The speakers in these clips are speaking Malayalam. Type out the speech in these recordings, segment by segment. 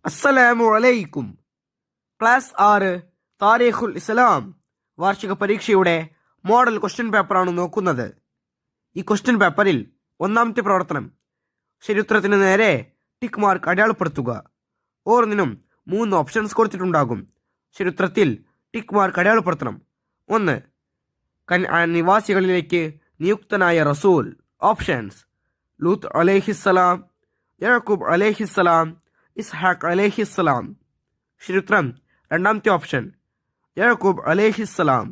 അസ്സലാമു അലൈക്കും. ക്ലാസ് 6 താരീഖുൽ ഇസ്ലാം വാർഷിക പരീക്ഷയുടെ മോഡൽ ക്വസ്റ്റ്യൻ പേപ്പറാണ് നോക്കുന്നത്. ഈ ക്വസ്റ്റ്യൻ പേപ്പറിൽ ഒന്നാമത്തെ പ്രവർത്തനം ശരിയുത്തരത്തിന് നേരെ ടിക്ക് മാർക്ക് അടയാളപ്പെടുത്തുക. ഓരോന്നിനും 3 ഓപ്ഷൻസ് കൊടുത്തിട്ടുണ്ടാകും. ശരിയുത്തരത്തിൽ ടിക്ക് മാർക്ക് അടയാളപ്പെടുത്തണം. 1. കൻആൻ നിവാസികളിലേക്ക് നിയുക്തനായ റസൂൽ. ഓപ്ഷൻസ്: ലൂത്ത് അലൈഹിസ്സലാം, യാക്കൂബ് അലൈഹിസ്സലാം, ഇസ്ഹാഖ് അലൈഹിസ്സലാം. ശരിയുത്തരം രണ്ടാമത്തെ ഓപ്ഷൻ യാക്കൂബ് അലൈഹിസ്സലാം.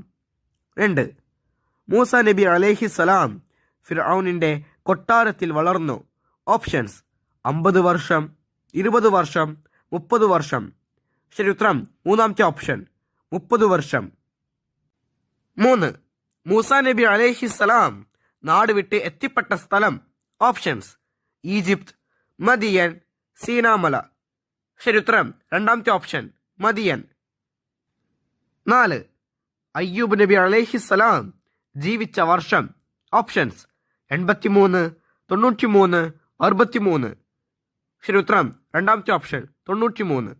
2. മൂസ നബി അലൈഹിസ്സലാം ഫിർഔനിന്റെ കൊട്ടാരത്തിൽ വളർന്നു. ഓപ്ഷൻസ്: 50 വർഷം, 20 വർഷം, 30 വർഷം. ശരിയുത്തരം മൂന്നാമത്തെ ഓപ്ഷൻ 30 വർഷം. 3. മൂസ നബി അലൈഹിസ്സലാം നാട് വിട്ട് എത്തിപ്പെട്ട സ്ഥലം. ഓപ്ഷൻസ്: ഈജിപ്ത്, മദിയൻ, സീനാമല. ശരിയുത്തരം രണ്ടാമത്തെ ഓപ്ഷൻ മദിയൻ. 4. അയ്യൂബ് നബി അലൈഹിസ്സലാം ജീവിച്ച വർഷം. ഓപ്ഷൻസ്: 83, 93, 63. ശരിയുത്തരം രണ്ടാമത്തെ ഓപ്ഷൻ 93.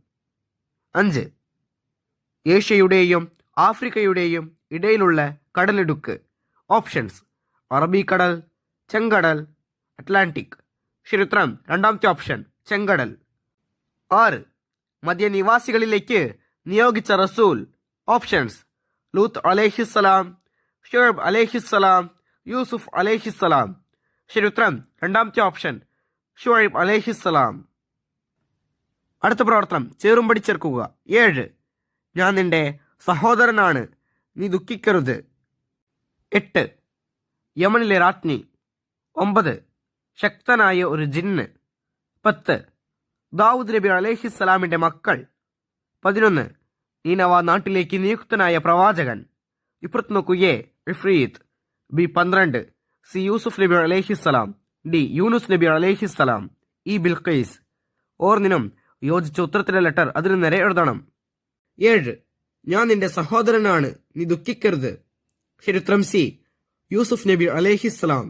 5. ഏഷ്യയുടെയും ആഫ്രിക്കയുടെയും ഇടയിലുള്ള കടലിടുക്ക്. ഓപ്ഷൻസ്: അറബിക്കടൽ, ചെങ്കടൽ, അറ്റ്ലാന്റിക്. ശരിയുത്തരം രണ്ടാമത്തെ ഓപ്ഷൻ ചെങ്കടൽ. 6. മധ്യനിവാസികളിലേക്ക് നിയോഗിച്ച റസൂൽ. ഓപ്ഷൻസ്: ലൂത്ത് അലൈഹിസ്സലാം, ഷുഐബ് അലൈഹിസ്സലാം, യൂസുഫ് അലൈഹിസ്സലാം. ശരിയുത്തരം രണ്ടാമത്തെ ഓപ്ഷൻ ഷുഐബ് അലൈഹിസ്സലാം. അടുത്ത പ്രവർത്തനം ചേറുംപടി ചേർക്കുക. 7. ഞാൻ നിന്റെ സഹോദരനാണ്, നീ ദുഃഖിക്കരുത്. 8. യമനിലെ രാജ്ഞി. 9. ശക്തനായ ഒരു ജിന്ന്. 10. ദാവൂദ് നബി അലൈഹിസ്സലാമിന്റെ മക്കൾ. 11. നീനവ നാട്ടിലേക്ക് നിയുക്തനായ പ്രവാചകൻ. ഇപ്പുറത്ത് നോക്കൂ. എ ഇഫ്രീത്ത്, ബി 12, സി യൂസുഫ് നബി അലൈഹിസ്സലാം, ഡി യൂനുസ് നബി അലൈഹിസ്സലാം, ഇ ബിൽഖീസ്. ഓർന്നിനും യോജിച്ച ഉത്തരത്തിലെ ലെറ്റർ അതിനു നേരെ എഴുതണം. 7. ഞാൻ നിന്റെ സഹോദരനാണ്, നീ ദുഃഖിക്കരുത്. ശരിയുത്തരം സി യൂസുഫ് നബി അലൈഹിസ്സലാം.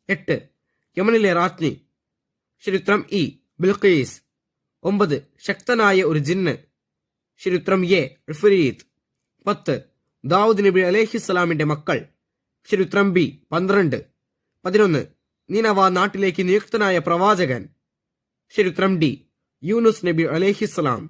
8. യമനിലെ രാജ്ഞി. ശരിയുത്തരം ഇ ബിൽഖീസ്. 9. ശക്തനായ ഒരു ജിന്ന്. ശരിയുത്തരം എ ഇഫ്രീത്ത്. 10. ദാവൂദ് നബി അലൈഹിസ്സലാമിന്റെ മക്കൾ. ശരിയുത്തരം ബി 12. 11. നീനവ നാട്ടിലേക്ക് നിയുക്തനായ പ്രവാചകൻ. ശരിയുത്തരം ഡി യൂനുസ് നബി അലൈഹിസ്സലാം.